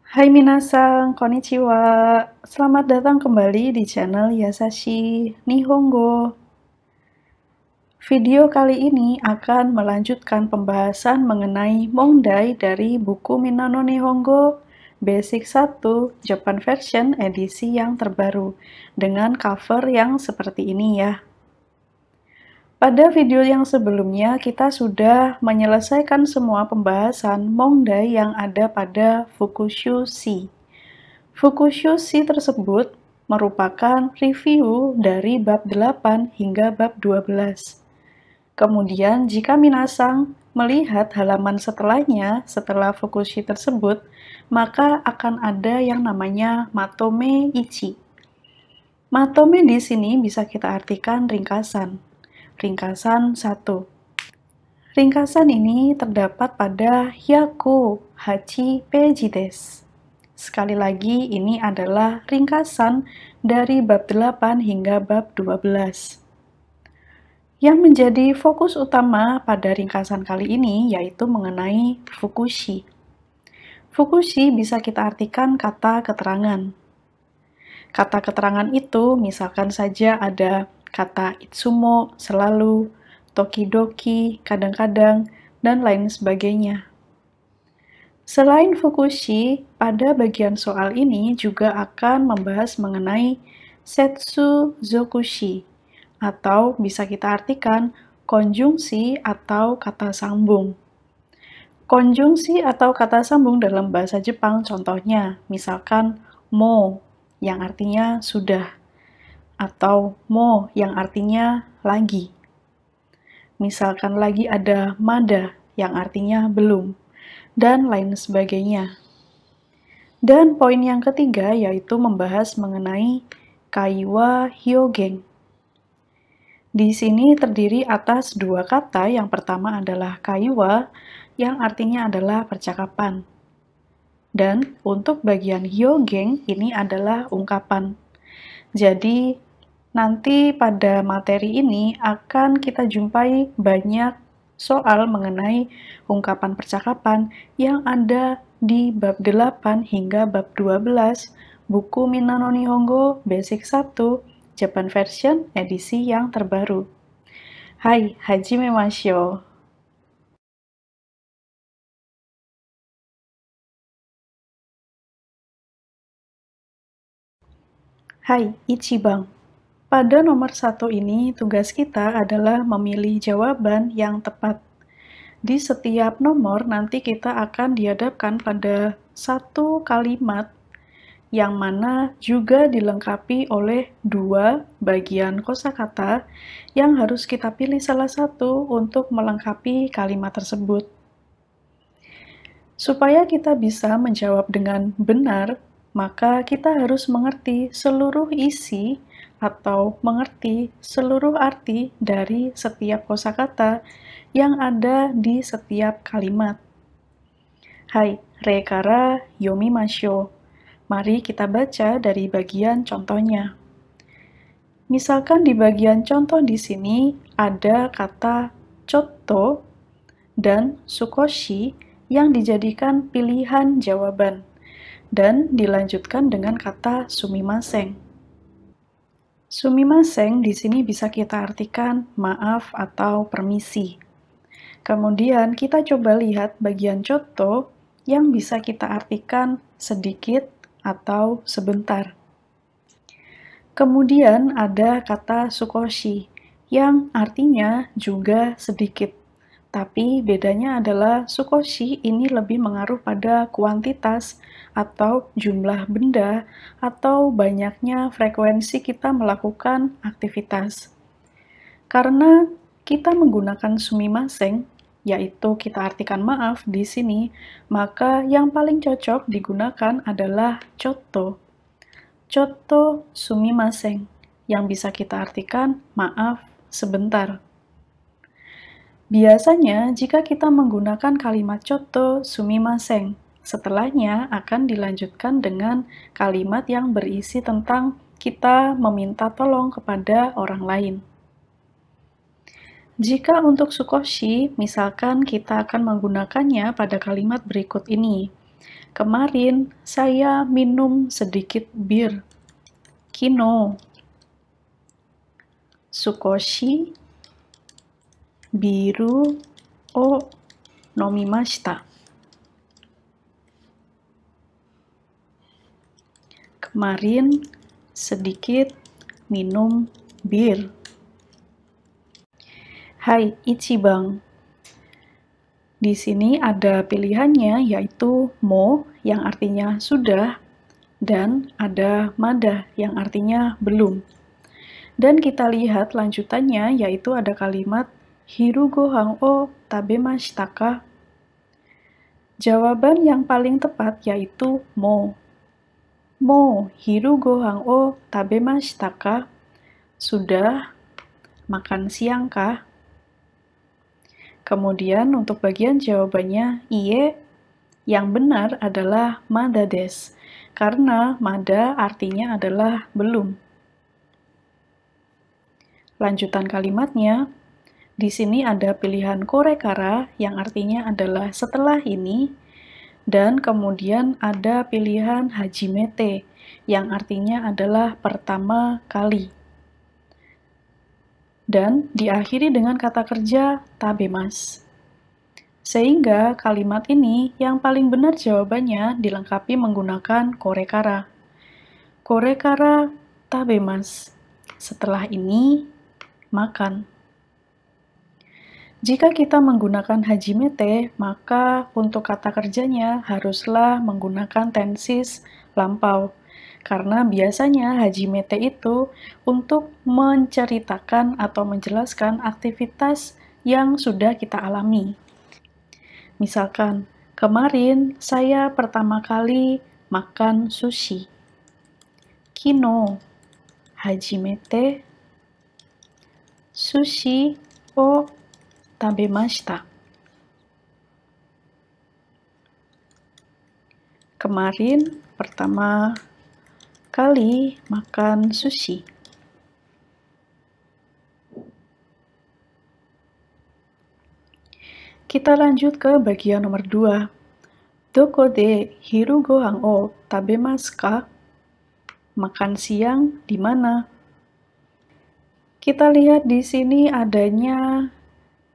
Hai minasan, konnichiwa. Selamat datang kembali di channel Yasashi Nihongo. Video kali ini akan melanjutkan pembahasan mengenai Mondai dari buku Minano Nihongo Basic 1 Japan Version edisi yang terbaru dengan cover yang seperti ini ya. Pada video yang sebelumnya, kita sudah menyelesaikan semua pembahasan Mondai yang ada pada Fukushu-shi. Fukushu-shi tersebut merupakan review dari bab 8 hingga bab 12. Kemudian, jika minasang melihat halaman setelahnya, setelah Fukushi tersebut, maka akan ada yang namanya Matome Ichi. Matome di sini bisa kita artikan ringkasan. Ringkasan 1. Ringkasan ini terdapat pada Hyaku Hachi Peiji desu. Sekali lagi, ini adalah ringkasan dari bab 8 hingga bab 12. Yang menjadi fokus utama pada ringkasan kali ini yaitu mengenai Fukushi. Fukushi bisa kita artikan kata keterangan. Kata keterangan itu misalkan saja ada kata itsumo, selalu, tokidoki, kadang-kadang, dan lain sebagainya. Selain Fukushi, pada bagian soal ini juga akan membahas mengenai Setsu Zokushi, atau bisa kita artikan konjungsi atau kata sambung. Konjungsi atau kata sambung dalam bahasa Jepang contohnya, misalkan mo, yang artinya sudah, atau mo, yang artinya lagi. Misalkan lagi ada mada, yang artinya belum, dan lain sebagainya. Dan poin yang ketiga yaitu membahas mengenai kaiwa hyogen. Di sini terdiri atas dua kata, yang pertama adalah kaiwa, yang artinya adalah percakapan. Dan untuk bagian hyogen ini adalah ungkapan. Jadi nanti pada materi ini akan kita jumpai banyak soal mengenai ungkapan percakapan yang ada di bab 8 hingga bab 12 buku Minano Nihongo Basic 1 Japan Version edisi yang terbaru. Hai, hajime mashou. Hai, Ichibang. Pada nomor 1 ini, tugas kita adalah memilih jawaban yang tepat. Di setiap nomor, nanti kita akan dihadapkan pada satu kalimat yang mana juga dilengkapi oleh dua bagian kosakata yang harus kita pilih salah satu untuk melengkapi kalimat tersebut. Supaya kita bisa menjawab dengan benar, maka kita harus mengerti seluruh isi atau mengerti seluruh arti dari setiap kosakata yang ada di setiap kalimat. Hai, rekara yomimashou. Mari kita baca dari bagian contohnya. Misalkan di bagian contoh di sini ada kata chotto dan sukoshi yang dijadikan pilihan jawaban dan dilanjutkan dengan kata sumimasen. Sumimasen di sini bisa kita artikan maaf atau permisi. Kemudian kita coba lihat bagian chotto yang bisa kita artikan sedikit atau sebentar. Kemudian ada kata sukoshi yang artinya juga sedikit. Tapi bedanya adalah sukoshi ini lebih mengaruh pada kuantitas atau jumlah benda atau banyaknya frekuensi kita melakukan aktivitas. Karena kita menggunakan sumimasen, yaitu kita artikan maaf di sini, maka yang paling cocok digunakan adalah chotto. Chotto sumimasen, yang bisa kita artikan maaf sebentar. Biasanya, jika kita menggunakan kalimat chotto sumimasen, setelahnya akan dilanjutkan dengan kalimat yang berisi tentang kita meminta tolong kepada orang lain. Jika untuk sukoshi, misalkan kita akan menggunakannya pada kalimat berikut ini. Kemarin saya minum sedikit bir. Kino, sukoshi, biru, o nomimashita. Kemarin sedikit minum bir. Hai, Ichibang. Di sini ada pilihannya yaitu mo yang artinya sudah dan ada mada yang artinya belum. Dan kita lihat lanjutannya yaitu ada kalimat hiru gohan o tabemashita ka? Jawaban yang paling tepat yaitu mo. Mo hiru gohan o tabemashita ka? Sudah makan siang kah? Kemudian untuk bagian jawabannya iye, yang benar adalah mada desu, karena mada artinya adalah belum. Lanjutan kalimatnya, di sini ada pilihan korekara yang artinya adalah setelah ini, dan kemudian ada pilihan hajimete yang artinya adalah pertama kali. Dan diakhiri dengan kata kerja tabemas. Sehingga kalimat ini yang paling benar jawabannya dilengkapi menggunakan korekara. Korekara tabemas. Setelah ini, makan. Jika kita menggunakan hajimete, maka untuk kata kerjanya haruslah menggunakan tensis lampau. Karena biasanya hajimete itu untuk menceritakan atau menjelaskan aktivitas yang sudah kita alami. Misalkan, kemarin saya pertama kali makan sushi. Kino, hajimete, sushi o tabemashita. Kemarin pertama kali makan sushi. Kita lanjut ke bagian nomor 2. Doko de hiru gohan o tabemasu ka? Makan siang di mana? Kita lihat di sini adanya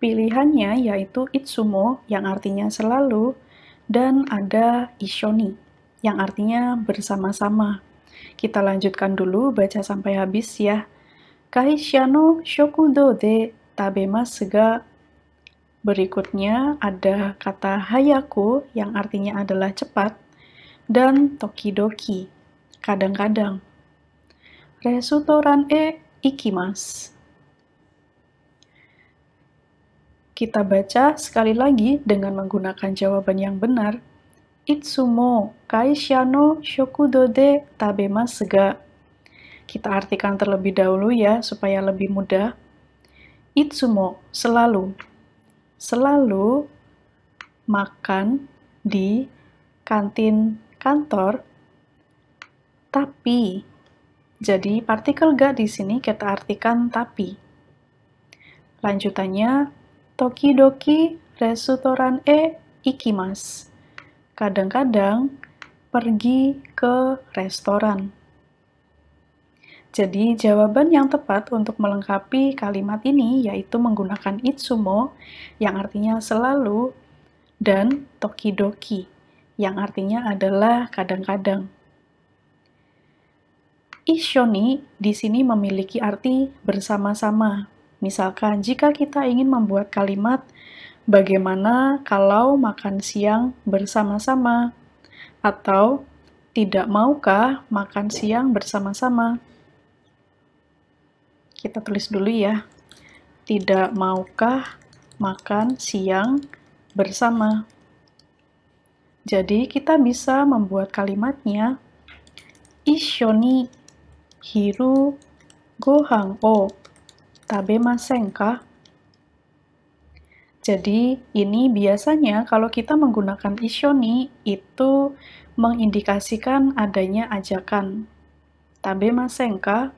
pilihannya yaitu itsumo yang artinya selalu dan ada ishoni yang artinya bersama-sama. Kita lanjutkan dulu baca sampai habis ya. Kaisha no shokudo de tabemasu ga. Berikutnya ada kata hayaku yang artinya adalah cepat dan tokidoki, kadang-kadang. Restoran e ikimasu. Kita baca sekali lagi dengan menggunakan jawaban yang benar. Itsumo kaisha no shokudo de tabemasu ga. Kita artikan terlebih dahulu ya, supaya lebih mudah. Itsumo, selalu. Selalu makan di kantin kantor, tapi. Jadi, partikel ga di sini kita artikan tapi. Lanjutannya, tokidoki restoran e ikimasu. Kadang-kadang pergi ke restoran. Jadi, jawaban yang tepat untuk melengkapi kalimat ini yaitu menggunakan itsumo yang artinya selalu dan tokidoki yang artinya adalah kadang-kadang. Ishoni di sini memiliki arti bersama-sama. Misalkan, jika kita ingin membuat kalimat bagaimana kalau makan siang bersama-sama? Atau, tidak maukah makan siang bersama-sama? Kita tulis dulu ya. Tidak maukah makan siang bersama? Jadi, kita bisa membuat kalimatnya Ishoni hiru gohan o tabemasen ka? Jadi, ini biasanya kalau kita menggunakan ishoni itu mengindikasikan adanya ajakan. Tabemasen ka?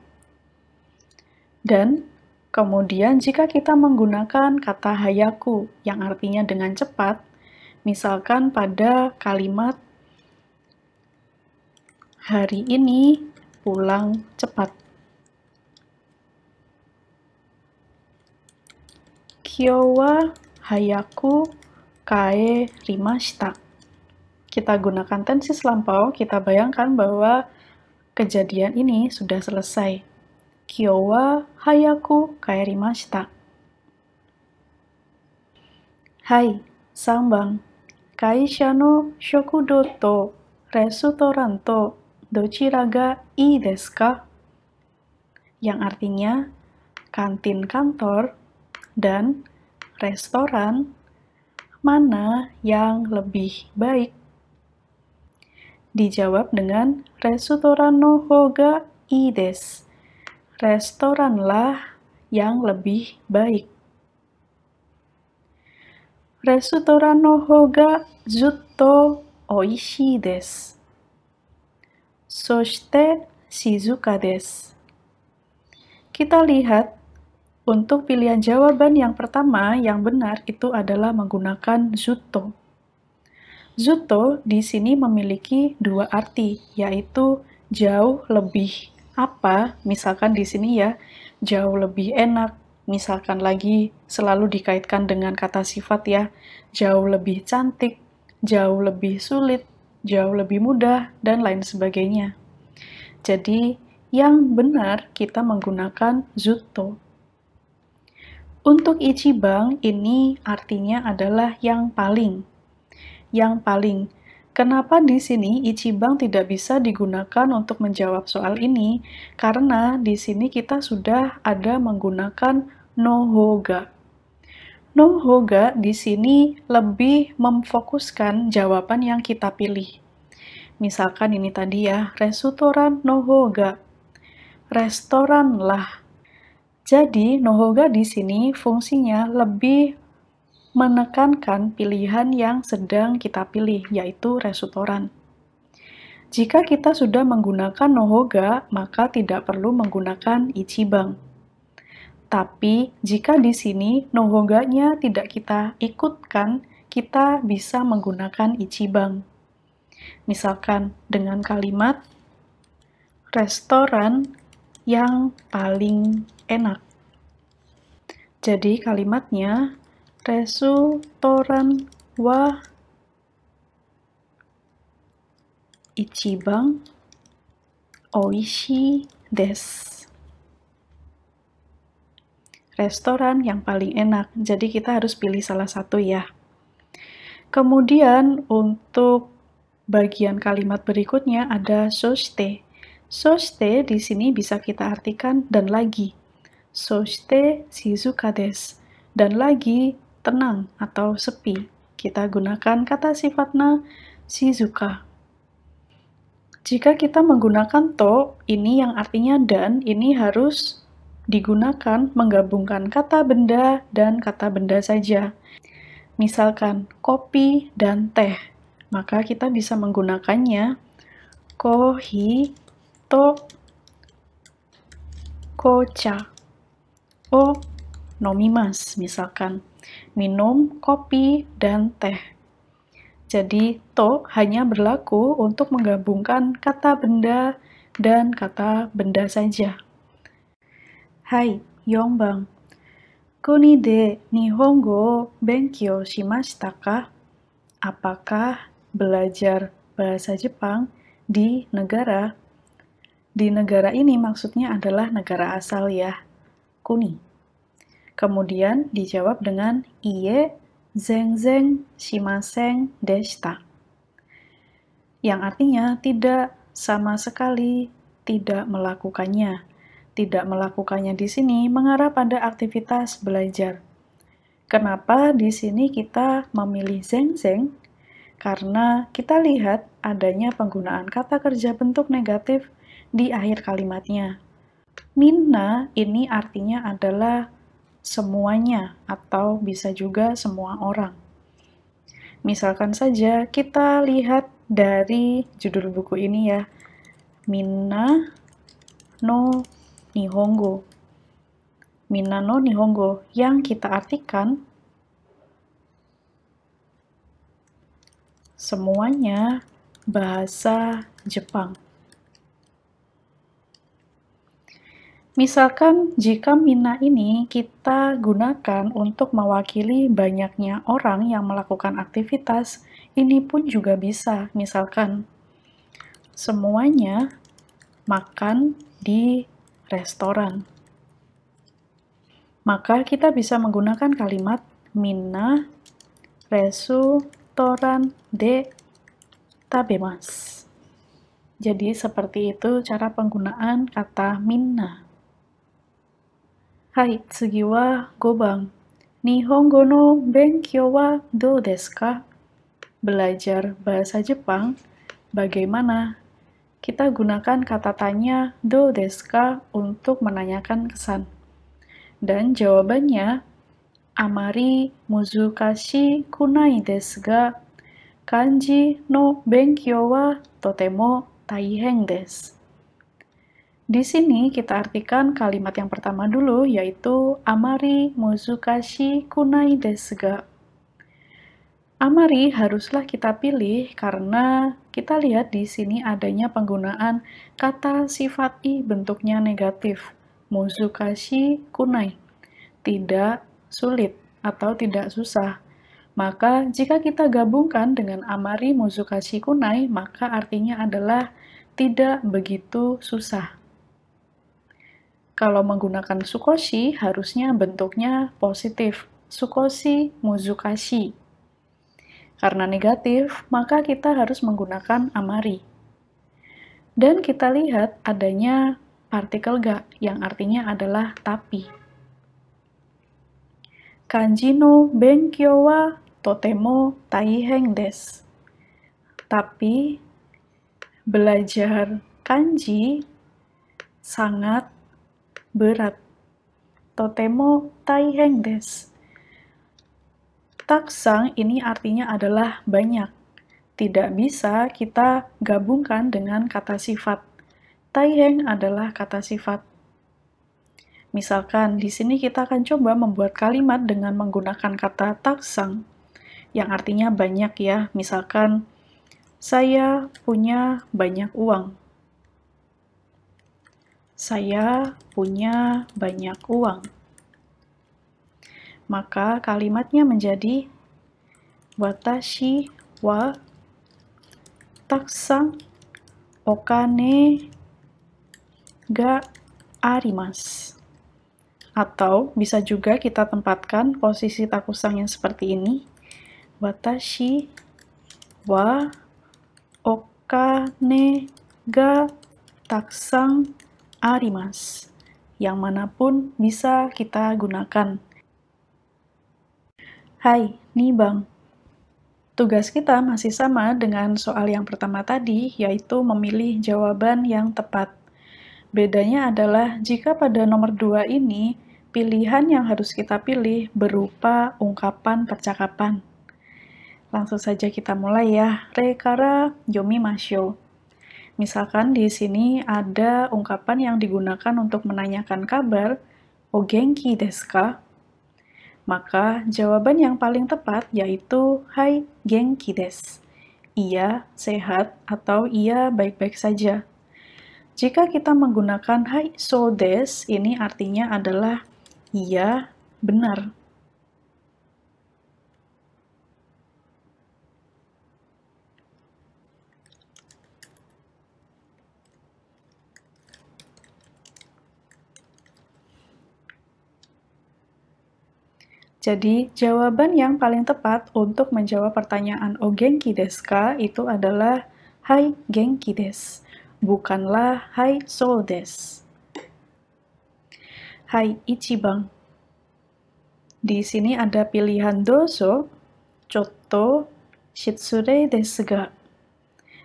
Dan kemudian jika kita menggunakan kata hayaku yang artinya dengan cepat, misalkan pada kalimat hari ini pulang cepat. Kyou wa hayaku kaerimashita. Kita gunakan tenses lampau, kita bayangkan bahwa kejadian ini sudah selesai. Kyou wa hayaku kaerimashita. Hai, Sangbang. Kaisha no shokudo to restoran to dochira ga ii desu ka? Yang artinya, kantin kantor dan restoran mana yang lebih baik? Dijawab dengan restoran no hou ga ii desu. Restoranlah yang lebih baik. Restoran no hou ga zutto oishii desu. Soshite shizuka desu. Kita lihat, untuk pilihan jawaban yang pertama yang benar itu adalah menggunakan zutto. Zutto di sini memiliki dua arti, yaitu jauh lebih apa, misalkan di sini ya, jauh lebih enak, misalkan lagi selalu dikaitkan dengan kata sifat ya, jauh lebih cantik, jauh lebih sulit, jauh lebih mudah, dan lain sebagainya. Jadi, yang benar kita menggunakan zutto. Untuk ichibang, ini artinya adalah yang paling. Yang paling. Kenapa di sini ichibang tidak bisa digunakan untuk menjawab soal ini? Karena di sini kita sudah ada menggunakan no hou ga. No hou ga di sini lebih memfokuskan jawaban yang kita pilih. Misalkan ini tadi ya, restoran no hou ga. Restoran lah. Jadi, no hou ga di sini fungsinya lebih menekankan pilihan yang sedang kita pilih, yaitu restoran. Jika kita sudah menggunakan no hou ga, maka tidak perlu menggunakan ichibang. Tapi, jika di sini no hou ga-nya tidak kita ikutkan, kita bisa menggunakan ichibang. Misalkan dengan kalimat restoran yang paling enak. Jadi kalimatnya restoran wa ichibang oishii desu. Restoran yang paling enak, jadi kita harus pilih salah satu ya. Kemudian untuk bagian kalimat berikutnya ada soshite. Soshite di sini bisa kita artikan dan lagi. Soshite shizuka desu. Dan lagi tenang atau sepi. Kita gunakan kata sifatnya shizuka. Jika kita menggunakan to, ini yang artinya dan, ini harus digunakan menggabungkan kata benda dan kata benda saja. Misalkan kopi dan teh, maka kita bisa menggunakannya kohi to kocha o nomimasu, misalkan minum kopi dan teh. Jadi to hanya berlaku untuk menggabungkan kata benda dan kata benda saja. Hai, Yongbang. Kuni de Nihongo o benkyou shimashita ka? Apakah belajar bahasa Jepang di negara? Di negara ini maksudnya adalah negara asal ya, kuni. Kemudian dijawab dengan iie zenzen shimasen deshita. Yang artinya tidak, sama sekali tidak melakukannya. Tidak melakukannya di sini mengarah pada aktivitas belajar. Kenapa di sini kita memilih zenzen? Karena kita lihat adanya penggunaan kata kerja bentuk negatif di akhir kalimatnya. Minna ini artinya adalah semuanya atau bisa juga semua orang. Misalkan saja kita lihat dari judul buku ini ya. Minna no Nihongo. Minna no Nihongo yang kita artikan semuanya bahasa Jepang. Misalkan jika minna ini kita gunakan untuk mewakili banyaknya orang yang melakukan aktivitas, ini pun juga bisa. Misalkan semuanya makan di restoran. Maka kita bisa menggunakan kalimat minna restoran de tabemasu. Jadi seperti itu cara penggunaan kata minna. Hai, tsugi wa 5 Nihongo no benkyou wa dou desu ka? Belajar bahasa Jepang, bagaimana? Kita gunakan kata tanya dou desu ka untuk menanyakan kesan. Dan jawabannya, amari muzukashi kunai desu ga, kanji no benkyou wa totemo taihen desu. Di sini kita artikan kalimat yang pertama dulu, yaitu amari muzukashi kunai desu ga. Amari haruslah kita pilih karena kita lihat di sini adanya penggunaan kata sifat i bentuknya negatif. Muzukashi kunai. Tidak sulit atau tidak susah. Maka jika kita gabungkan dengan amari muzukashi kunai, maka artinya adalah tidak begitu susah. Kalau menggunakan sukoshi, harusnya bentuknya positif. Sukoshi muzukashi. Karena negatif, maka kita harus menggunakan amari. Dan kita lihat adanya partikel ga, yang artinya adalah tapi. Kanji no benkyou wa totemo taihen desu. Tapi, belajar kanji sangat berat. Totemo taihen desu. Takusang ini artinya adalah banyak. Tidak bisa kita gabungkan dengan kata sifat. Taihen adalah kata sifat. Misalkan di sini kita akan coba membuat kalimat dengan menggunakan kata takusang yang artinya banyak ya. Misalkan saya punya banyak uang. Saya punya banyak uang. Maka kalimatnya menjadi watashi wa takusan okane ga arimasu. Atau bisa juga kita tempatkan posisi takusang yang seperti ini. Watashi wa okane ga takusan arimasu. Yang manapun bisa kita gunakan. Hai, nih Bang. Tugas kita masih sama dengan soal yang pertama tadi, yaitu memilih jawaban yang tepat. Bedanya adalah jika pada nomor 2 ini, pilihan yang harus kita pilih berupa ungkapan percakapan. Langsung saja kita mulai ya. Re kara yomimashou. Misalkan di sini ada ungkapan yang digunakan untuk menanyakan kabar, o genki desu ka? Maka jawaban yang paling tepat yaitu hai genki desu. Iya sehat atau iya baik-baik saja. Jika kita menggunakan hai so desu, ini artinya adalah iya benar. Jadi, jawaban yang paling tepat untuk menjawab pertanyaan o genki desu ka itu adalah hai genki desu, bukanlah hai so desu. Hai ichiban. Di sini ada pilihan dozo, chotto, shitsurei desu ga,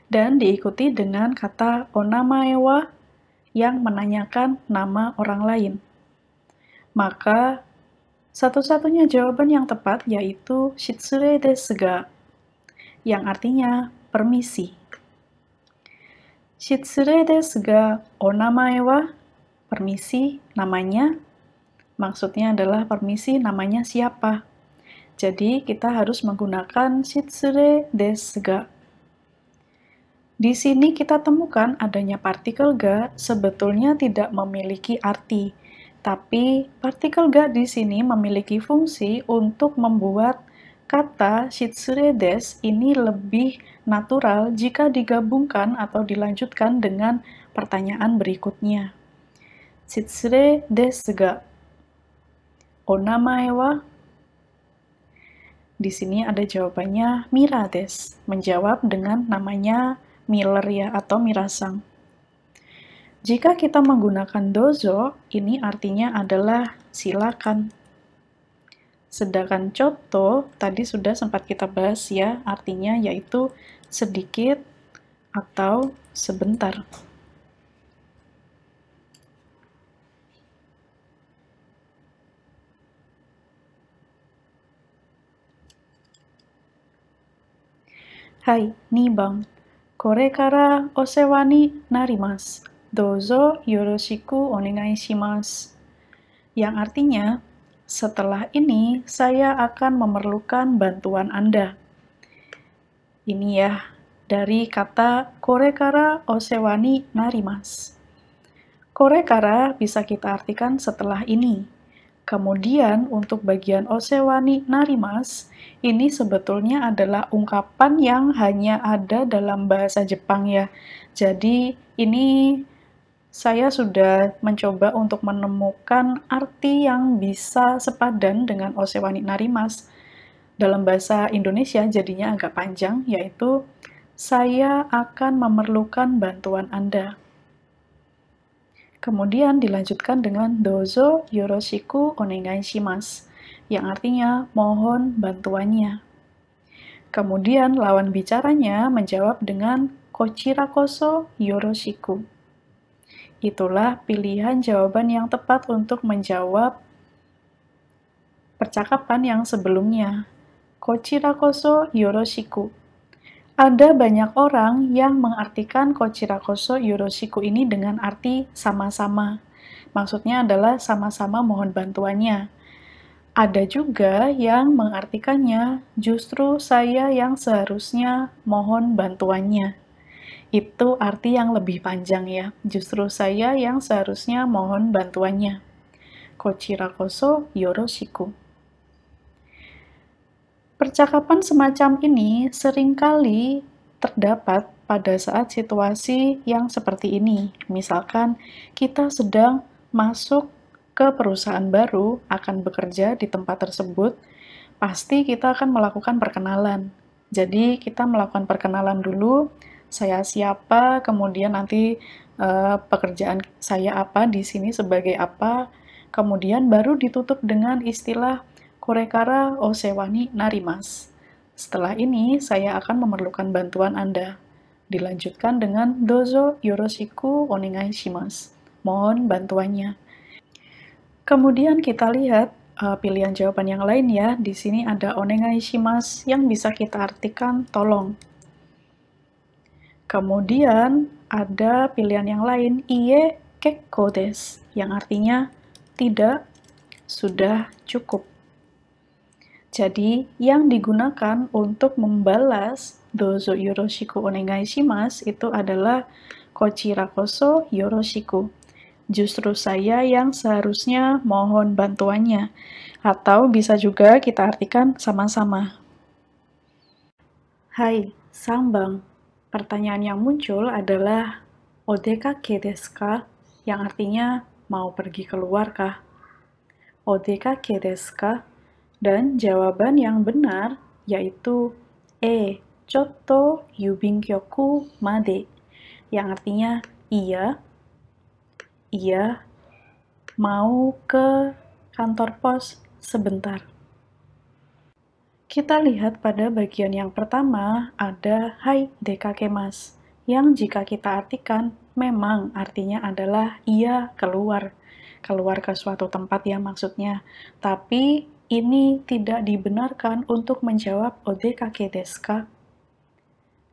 dan diikuti dengan kata onamae wa yang menanyakan nama orang lain. Maka satu-satunya jawaban yang tepat yaitu shitsurei desu ga, yang artinya permisi. Shitsurei desu ga onamae wa, permisi, namanya, maksudnya adalah permisi, namanya siapa. Jadi kita harus menggunakan shitsurei desu ga. Di sini kita temukan adanya partikel ga sebetulnya tidak memiliki arti, tapi partikel ga di sini memiliki fungsi untuk membuat kata shitsure desu ini lebih natural jika digabungkan atau dilanjutkan dengan pertanyaan berikutnya. Shitsure desu ga onamae wa? Di sini ada jawabannya Mira desu, menjawab dengan namanya Miller ya atau Mirasang. Jika kita menggunakan dozo, ini artinya adalah silakan. Sedangkan choto tadi sudah sempat kita bahas ya, artinya yaitu sedikit atau sebentar. Hai, 2番。これからお世話になります。どうぞよろしくお願いします。Yang artinya, setelah ini saya akan memerlukan bantuan Anda. Ini ya, dari kata korekara osewa ni narimasu. Korekara bisa kita artikan setelah ini. Kemudian untuk bagian osewa ni narimasu, ini sebetulnya adalah ungkapan yang hanya ada dalam bahasa Jepang ya. Jadi ini saya sudah mencoba untuk menemukan arti yang bisa sepadan dengan osewa ni narimasu. Dalam bahasa Indonesia jadinya agak panjang, yaitu saya akan memerlukan bantuan Anda. Kemudian dilanjutkan dengan dozo yoroshiku onegai shimasu, yang artinya mohon bantuannya. Kemudian lawan bicaranya menjawab dengan kochira koso yoroshiku. Itulah pilihan jawaban yang tepat untuk menjawab percakapan yang sebelumnya. Kochira koso yoroshiku. Ada banyak orang yang mengartikan kochira koso yoroshiku ini dengan arti sama-sama. Maksudnya adalah sama-sama mohon bantuannya. Ada juga yang mengartikannya justru saya yang seharusnya mohon bantuannya. Itu arti yang lebih panjang ya. Justru saya yang seharusnya mohon bantuannya. Kochira koso yoroshiku. Percakapan semacam ini seringkali terdapat pada saat situasi yang seperti ini. Misalkan kita sedang masuk ke perusahaan baru, akan bekerja di tempat tersebut, pasti kita akan melakukan perkenalan. Jadi kita melakukan perkenalan dulu, saya siapa, kemudian nanti pekerjaan saya apa, di sini sebagai apa, kemudian baru ditutup dengan istilah korekara osewa ni narimasu. Setelah ini, saya akan memerlukan bantuan Anda. Dilanjutkan dengan dozo yoroshiku onegai shimasu. Mohon bantuannya. Kemudian kita lihat pilihan jawaban yang lain ya. Di sini ada onegai shimasu yang bisa kita artikan tolong. Kemudian ada pilihan yang lain, iie kekko desu, yang artinya tidak, sudah cukup. Jadi, yang digunakan untuk membalas dozo yoroshiku onegai shimasu itu adalah kochira koso yoroshiku. Justru saya yang seharusnya mohon bantuannya. Atau bisa juga kita artikan sama-sama. Hai, 3番. Pertanyaan yang muncul adalah odekake desu ka? Yang artinya mau pergi keluar kah? Odekake desu ka? Dan jawaban yang benar yaitu chotto yubinkyoku made, yang artinya iya mau ke kantor pos sebentar. Kita lihat pada bagian yang pertama ada hai dekakemasu, yang jika kita artikan memang artinya adalah iya keluar ke suatu tempat ya maksudnya. Tapi ini tidak dibenarkan untuk menjawab odekake desu ka?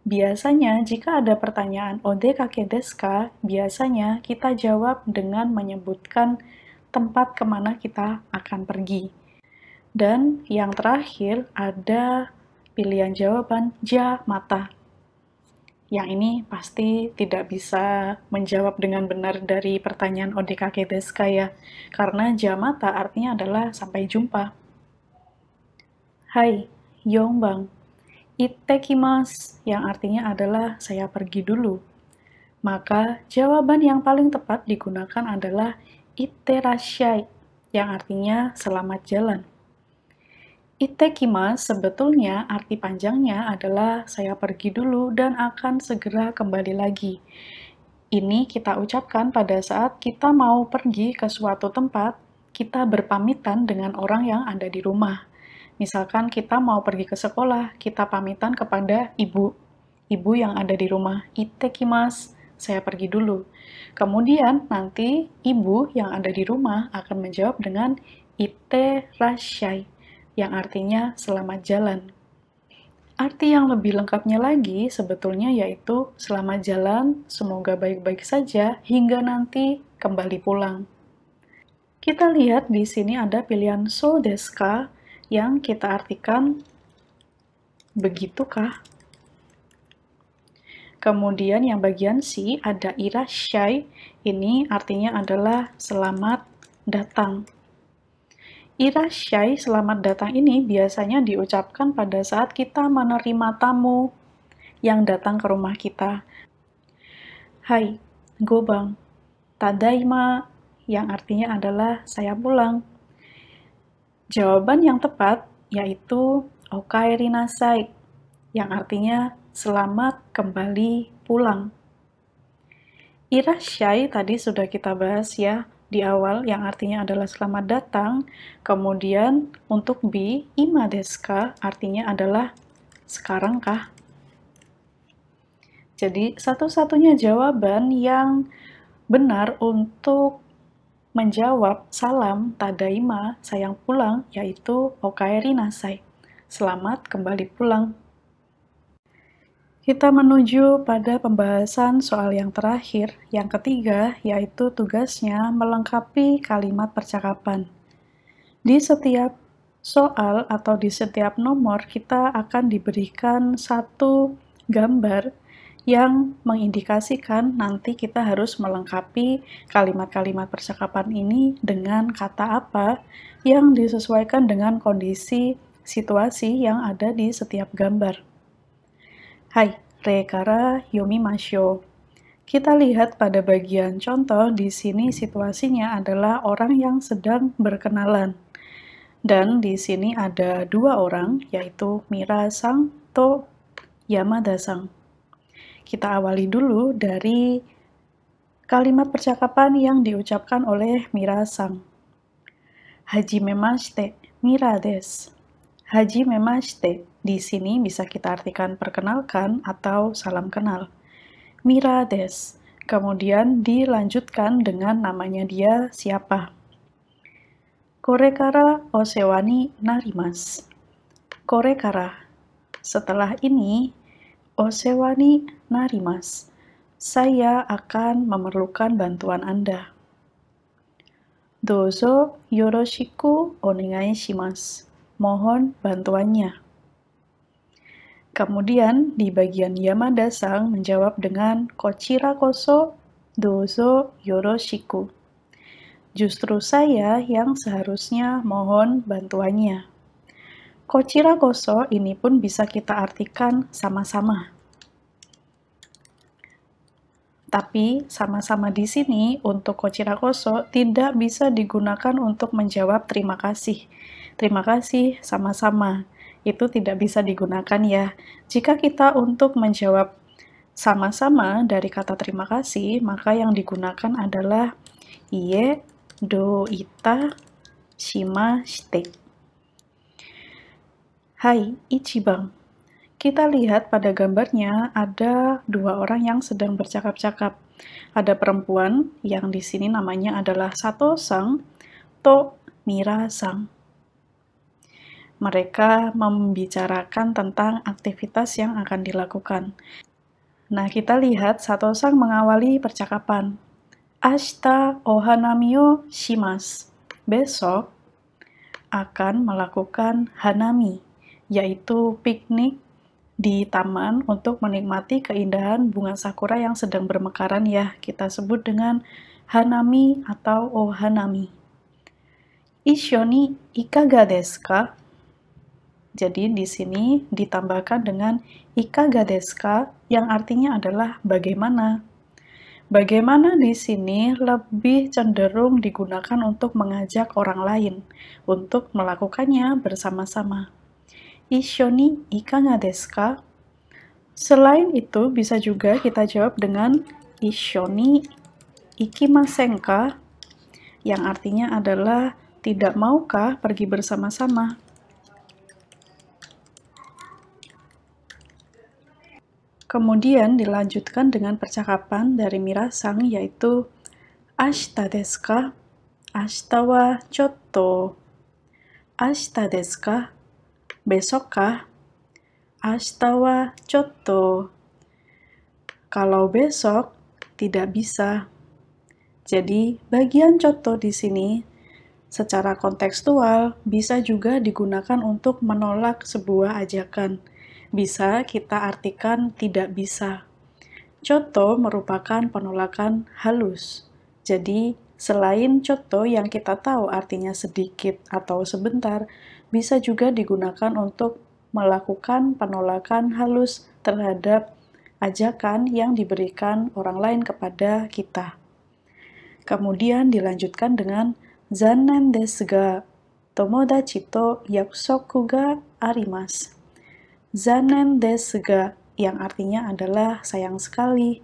Biasanya, jika ada pertanyaan odekake desu ka, biasanya kita jawab dengan menyebutkan tempat kemana kita akan pergi. Dan yang terakhir ada pilihan jawaban ja mata. Yang ini pasti tidak bisa menjawab dengan benar dari pertanyaan odekake desu ka ya, karena jamata artinya adalah sampai jumpa. Hai, Yongbang. Ittekimasu yang artinya adalah saya pergi dulu. Maka jawaban yang paling tepat digunakan adalah itterashai yang artinya selamat jalan. Ittekimasu sebetulnya arti panjangnya adalah saya pergi dulu dan akan segera kembali lagi. Ini kita ucapkan pada saat kita mau pergi ke suatu tempat, kita berpamitan dengan orang yang ada di rumah. Misalkan kita mau pergi ke sekolah, kita pamitan kepada ibu yang ada di rumah. Ittekimasu, saya pergi dulu. Kemudian nanti ibu yang ada di rumah akan menjawab dengan itterashai, yang artinya selamat jalan. Arti yang lebih lengkapnya lagi sebetulnya yaitu selamat jalan, semoga baik-baik saja hingga nanti kembali pulang. Kita lihat di sini ada pilihan so desu ka yang kita artikan begitukah? Kemudian yang bagian C ada irashai, ini artinya adalah selamat datang. Irashai, selamat datang ini biasanya diucapkan pada saat kita menerima tamu yang datang ke rumah kita. Hai, gobang. Tadaima, yang artinya adalah saya pulang. Jawaban yang tepat yaitu okaeri nasai, yang artinya selamat kembali pulang. Irashai tadi sudah kita bahas ya di awal, yang artinya adalah selamat datang. Kemudian untuk B, ima desu ka, artinya adalah sekarang kah? Jadi satu-satunya jawaban yang benar untuk menjawab salam tadaima, sayang pulang, yaitu okaeri nasai, selamat kembali pulang. Kita menuju pada pembahasan soal yang terakhir, yang ketiga, yaitu tugasnya melengkapi kalimat percakapan. Di setiap soal atau di setiap nomor, kita akan diberikan satu gambar yang mengindikasikan nanti kita harus melengkapi kalimat-kalimat percakapan ini dengan kata apa yang disesuaikan dengan kondisi situasi yang ada di setiap gambar. Hai, re kara yomimashou. Kita lihat pada bagian contoh, di sini situasinya adalah orang yang sedang berkenalan. Dan di sini ada dua orang, yaitu Mira-sang to Yamada-sang. Kita awali dulu dari kalimat percakapan yang diucapkan oleh Mira-sang. Hajimemashite, Mira desu. Hajimemashite, di sini bisa kita artikan perkenalkan atau salam kenal. Mira desu. Kemudian dilanjutkan dengan namanya dia siapa. Kore kara osewa ni narimasu. Kore kara, setelah ini, osewa ni narimasu. Saya akan memerlukan bantuan Anda. Dozo yoroshiku onegai shimasu. Mohon bantuannya. Kemudian di bagian Yamada-sang menjawab dengan kochira koso dozo yoroshiku. Justru saya yang seharusnya mohon bantuannya. Kochira koso ini pun bisa kita artikan sama-sama. Tapi sama-sama di sini untuk kochira koso tidak bisa digunakan untuk menjawab terima kasih. Terima kasih sama-sama. Itu tidak bisa digunakan ya. Jika kita untuk menjawab sama-sama dari kata terima kasih, maka yang digunakan adalah ie do ita shimashite. Hai, Ichiban. Kita lihat pada gambarnya ada dua orang yang sedang bercakap-cakap. Ada perempuan yang di sini namanya adalah Sato-sang to Mira-sang. Mereka membicarakan tentang aktivitas yang akan dilakukan. Nah, kita lihat Sato-sang mengawali percakapan. Ashita ohanami o shimasu. Besok akan melakukan hanami, yaitu piknik di taman untuk menikmati keindahan bunga sakura yang sedang bermekaran ya. Kita sebut dengan hanami atau ohanami. Issho ni ikaga desu ka? Jadi di sini ditambahkan dengan ikaga desu ka yang artinya adalah bagaimana. Bagaimana di sini lebih cenderung digunakan untuk mengajak orang lain untuk melakukannya bersama-sama. Issho ni ikaga desu ka? Selain itu, bisa juga kita jawab dengan issho ni ikimasen ka? Yang artinya adalah tidak maukah pergi bersama-sama? Kemudian dilanjutkan dengan percakapan dari Mira-san yaitu ashita desu ka? Ashita wa chotto. Ashita desu ka? Besok kah? Ashita wa chotto. Kalau besok tidak bisa. Jadi bagian chotto di sini secara kontekstual bisa juga digunakan untuk menolak sebuah ajakan. Bisa kita artikan tidak bisa. Chotto merupakan penolakan halus. Jadi, selain chotto yang kita tahu artinya sedikit atau sebentar, bisa juga digunakan untuk melakukan penolakan halus terhadap ajakan yang diberikan orang lain kepada kita. Kemudian dilanjutkan dengan zannen desu ga tomodachi to yakusoku ga arimasu. Zannen desu ga yang artinya adalah sayang sekali.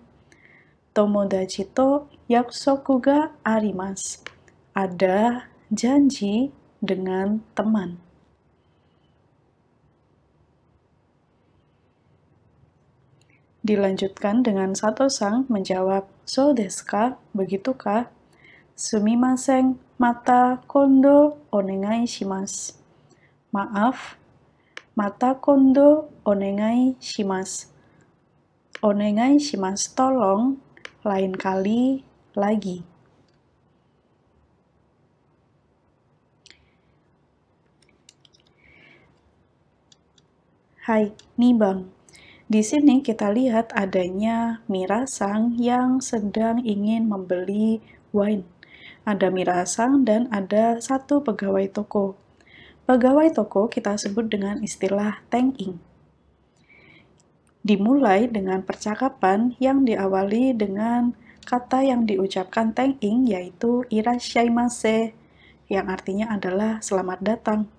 Tomodachi to yakusoku ga arimasu. Ada janji dengan teman. Dilanjutkan dengan Sato-san menjawab, "So desu ka? Begitukah? Sumimasen, mata kondo onegai shimasu." Maaf, mata kondo onegai shimasu. Onegai shimasu, tolong, lain kali lagi. Hai, Nibang. Di sini kita lihat adanya Mira-san yang sedang ingin membeli wine. Ada Mira-san dan ada satu pegawai toko. Pegawai toko kita sebut dengan istilah tenking. Dimulai dengan percakapan yang diawali dengan kata yang diucapkan tenking yaitu irashaimase, yang artinya adalah selamat datang.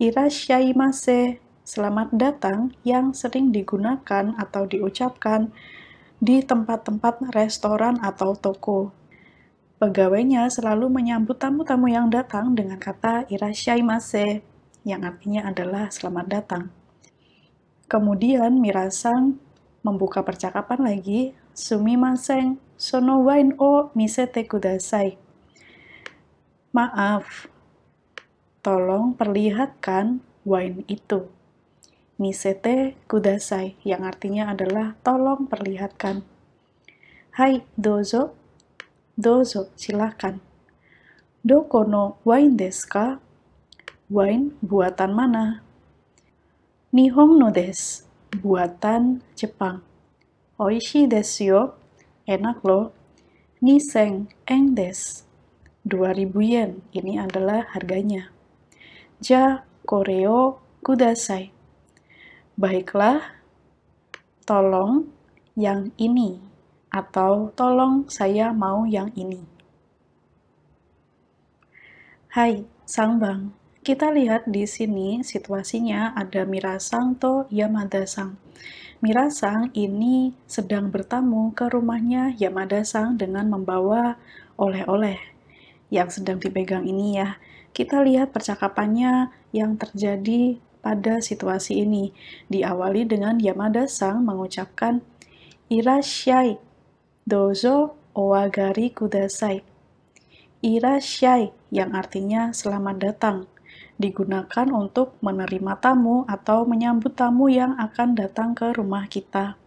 Irashaimase, selamat datang, yang sering digunakan atau diucapkan di tempat-tempat restoran atau toko. Pegawainya selalu menyambut tamu-tamu yang datang dengan kata irashaimase, yang artinya adalah selamat datang. Kemudian Mira-san membuka percakapan lagi, sumimasen, sono wine o misete kudasai. Maaf, tolong perlihatkan wine itu. Misete kudasai, yang artinya adalah tolong perlihatkan. Hai, dozo. Dozo, silakan. Doko no wine desu ka? Wine buatan mana? Nihon no desu, buatan Jepang. Oishii desu yo, enak loh. Nisen en desu, 2000 yen, ini adalah harganya. Ja, kore o kudasai. Baiklah, tolong yang ini. Atau tolong saya mau yang ini. Hai, Sangbang. Kita lihat di sini situasinya ada Mira-san to Yamada-san. Mira-san ini sedang bertamu ke rumahnya Yamada-san dengan membawa oleh-oleh yang sedang dipegang ini ya. Kita lihat percakapannya yang terjadi pada situasi ini. Diawali dengan Yamada-san mengucapkan irashai, dozo owagari kudasai. Irashai, yang artinya selamat datang, digunakan untuk menerima tamu atau menyambut tamu yang akan datang ke rumah kita.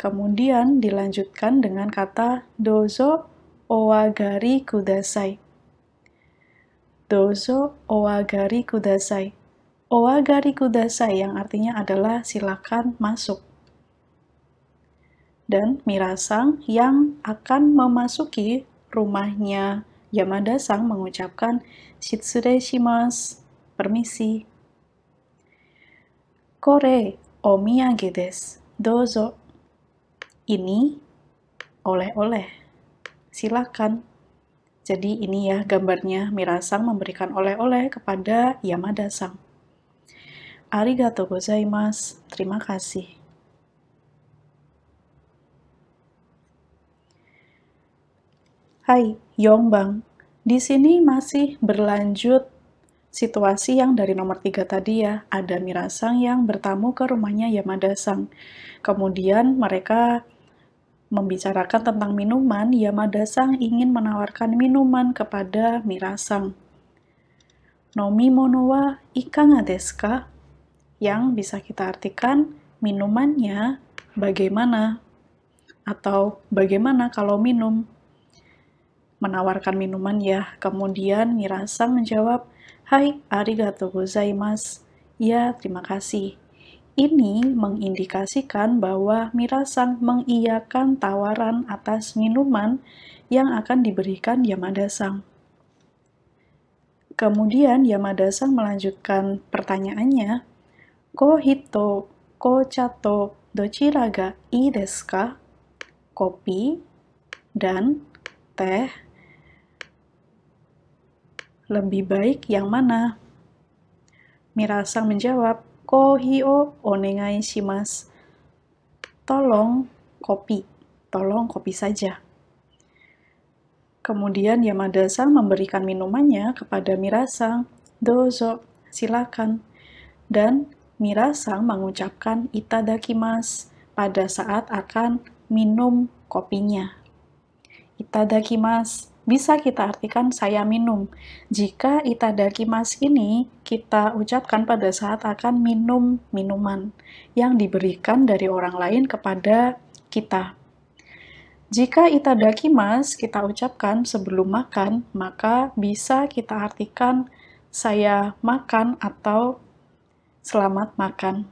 Kemudian dilanjutkan dengan kata dozo owagari kudasai. Dozo owagari kudasai. Owagari kudasai yang artinya adalah silakan masuk. Dan Mira-san yang akan memasuki rumahnya Yamada-san mengucapkan shitsurei shimasu, permisi. Kore omiyage desu, dozo. Ini oleh-oleh, silakan. Jadi ini ya gambarnya Mira-san memberikan oleh-oleh kepada Yamada-san. Arigatou gozaimasu, terima kasih. Hai, Yongbang. Di sini masih berlanjut situasi yang dari nomor 3 tadi ya. Ada Mira-san yang bertamu ke rumahnya Yamada-san. Kemudian mereka membicarakan tentang minuman. Yamada-san ingin menawarkan minuman kepada Mira-san. Nomimono wa ikaga desu ka? Yang bisa kita artikan minumannya bagaimana? Atau bagaimana kalau minum? Menawarkan minuman ya. Kemudian Mira-san menjawab, "Hai, arigatou gozaimasu." Ya, terima kasih. Ini mengindikasikan bahwa Mira-san mengiyakan tawaran atas minuman yang akan diberikan Yamada-san. Kemudian Yamada-san melanjutkan pertanyaannya, "Kohito, kocha to dochira ga ii desu ka?" Kopi dan teh lebih baik yang mana? Mira-san menjawab, "Kohi o onegai shimasu." Tolong kopi saja. Kemudian Yamada-san memberikan minumannya kepada Mira-san, "Dozo, silakan." Dan Mira-san mengucapkan itadakimasu pada saat akan minum kopinya. Itadakimasu bisa kita artikan saya minum. Jika itadakimasu ini kita ucapkan pada saat akan minum minuman yang diberikan dari orang lain kepada kita. Jika itadakimasu kita ucapkan sebelum makan, maka bisa kita artikan saya makan atau selamat makan.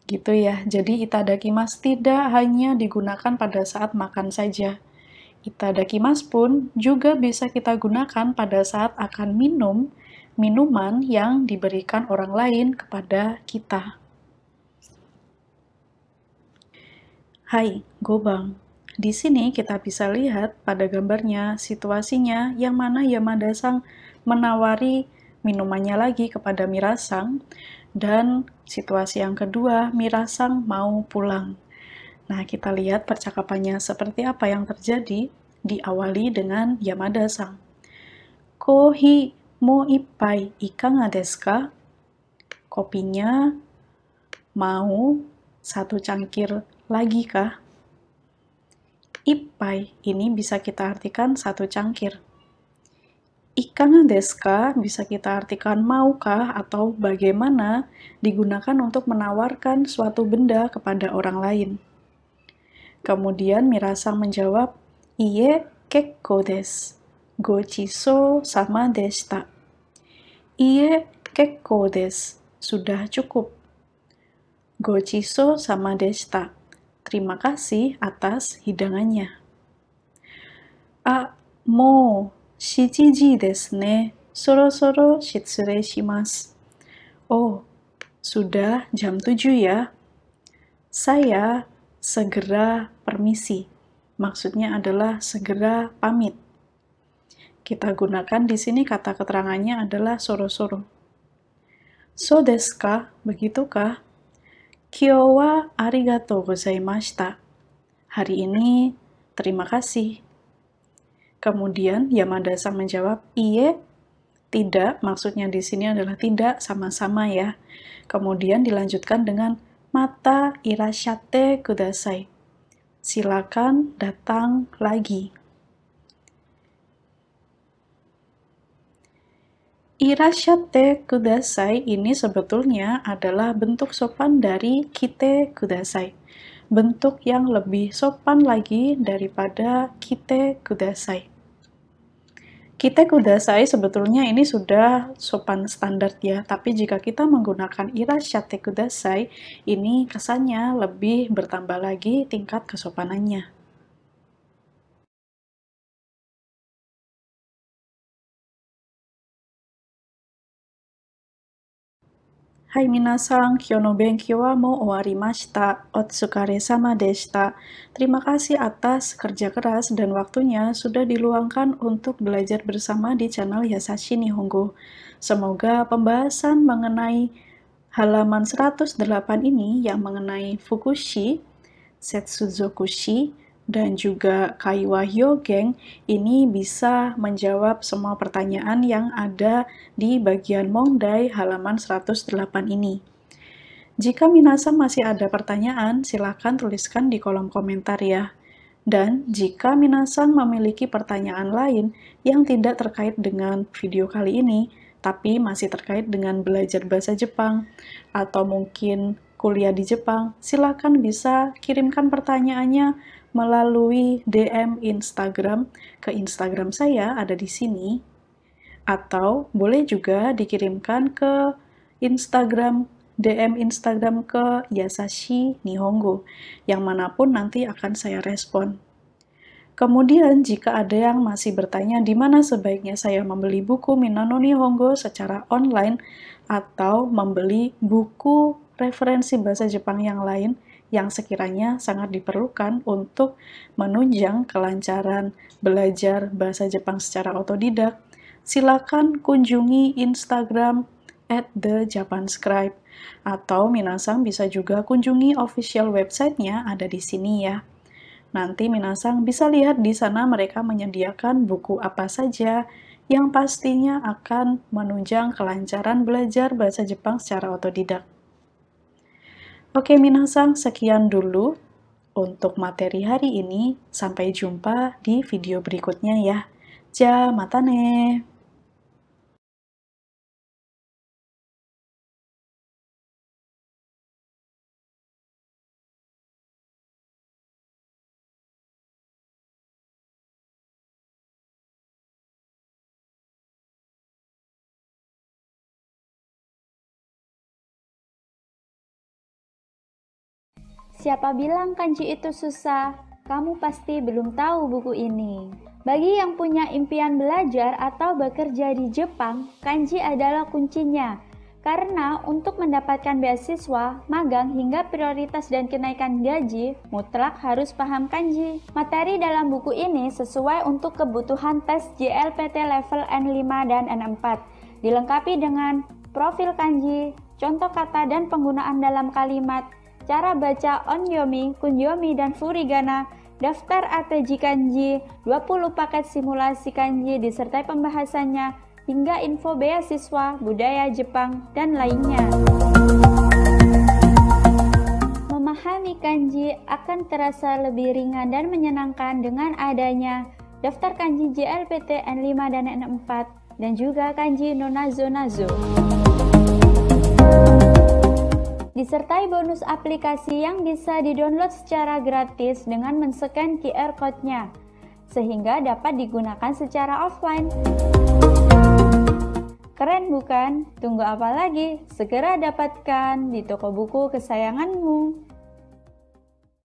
Gitu ya. Jadi itadakimasu tidak hanya digunakan pada saat makan saja. Itadakimasu pun juga bisa kita gunakan pada saat akan minum minuman yang diberikan orang lain kepada kita. Hai, Gobang. Di sini kita bisa lihat pada gambarnya situasinya yang mana Yamada-san menawari minumannya lagi kepada Mira-san, dan situasi yang kedua, Mira-san mau pulang. Nah, kita lihat percakapannya seperti apa yang terjadi, diawali dengan Yamada-san. Kohi mo ippai ikaga desu ka? Kopinya mau 1 cangkir lagi kah? Ippai ini bisa kita artikan 1 cangkir. Ikaga desu ka bisa kita artikan maukah atau bagaimana, digunakan untuk menawarkan suatu benda kepada orang lain. Kemudian Mira-san menjawab, "Iie, kekkou desu. Gochiso sama deshita." Iie, kekkou desu. Sudah cukup. Gochiso sama deshita. Terima kasih atas hidangannya. Mou 7 ji desu ne. Soro-soro shitsurei shimasu. Oh, sudah jam 7 ya. Saya segera permisi. Maksudnya adalah segera pamit. Kita gunakan di sini kata keterangannya adalah soro-soro. So desu ka? Begitukah? Kyou wa arigatou gozaimashita. Hari ini terima kasih. Kemudian Yamada-san menjawab, "Iye." Tidak, maksudnya di sini adalah tidak, sama-sama ya. Kemudian dilanjutkan dengan mata irashatte kudasai. Silakan datang lagi. Irashatte kudasai ini sebetulnya adalah bentuk sopan dari kite kudasai. Bentuk yang lebih sopan lagi daripada kite kudasai. Kite kudasai sebetulnya ini sudah sopan standar ya, tapi jika kita menggunakan irashate kudasai, ini kesannya lebih bertambah lagi tingkat kesopanannya. Hai minasan, kyou no benkyou wa mo owarimashita. Otsukare-sama deshita. Terima kasih atas kerja keras dan waktunya sudah diluangkan untuk belajar bersama di channel Yasashi Nihongo. Semoga pembahasan mengenai halaman 108 ini yang mengenai Fukushi, Setsuzokushi, dan juga Kaiwa Hyogeng ini bisa menjawab semua pertanyaan yang ada di bagian Mongdai halaman 108 ini. Jika minasan masih ada pertanyaan, silakan tuliskan di kolom komentar ya. Dan jika minasan memiliki pertanyaan lain yang tidak terkait dengan video kali ini, tapi masih terkait dengan belajar bahasa Jepang, atau mungkin kuliah di Jepang, silakan bisa kirimkan pertanyaannya melalui DM Instagram ke Instagram saya ada di sini, atau boleh juga dikirimkan ke Instagram DM Instagram ke Yasashi Nihongo, yang manapun nanti akan saya respon. Kemudian, jika ada yang masih bertanya di mana sebaiknya saya membeli buku Minano Nihongo secara online atau membeli buku referensi bahasa Jepang yang lain yang sekiranya sangat diperlukan untuk menunjang kelancaran belajar bahasa Jepang secara otodidak, silakan kunjungi Instagram @thejapanscribe atau minasan bisa juga kunjungi official website-nya ada di sini ya. Nanti minasan bisa lihat di sana mereka menyediakan buku apa saja yang pastinya akan menunjang kelancaran belajar bahasa Jepang secara otodidak. Oke minasan, sekian dulu untuk materi hari ini. Sampai jumpa di video berikutnya ya. Ja, mata ne! Siapa bilang kanji itu susah? Kamu pasti belum tahu buku ini. Bagi yang punya impian belajar atau bekerja di Jepang, kanji adalah kuncinya. Karena untuk mendapatkan beasiswa, magang hingga prioritas dan kenaikan gaji, mutlak harus paham kanji. Materi dalam buku ini sesuai untuk kebutuhan tes JLPT level N5 dan N4, dilengkapi dengan profil kanji, contoh kata dan penggunaan dalam kalimat, cara baca onyomi, kunyomi, dan furigana, daftar ATJ kanji, 20 paket simulasi kanji disertai pembahasannya, hingga info beasiswa, budaya Jepang, dan lainnya. Memahami kanji akan terasa lebih ringan dan menyenangkan dengan adanya daftar kanji JLPT N5 dan N4, dan juga kanji nonazo-nazo. Disertai bonus aplikasi yang bisa didownload secara gratis dengan men-scan QR Code-nya, sehingga dapat digunakan secara offline. Keren bukan? Tunggu apa lagi? Segera dapatkan di toko buku kesayanganmu.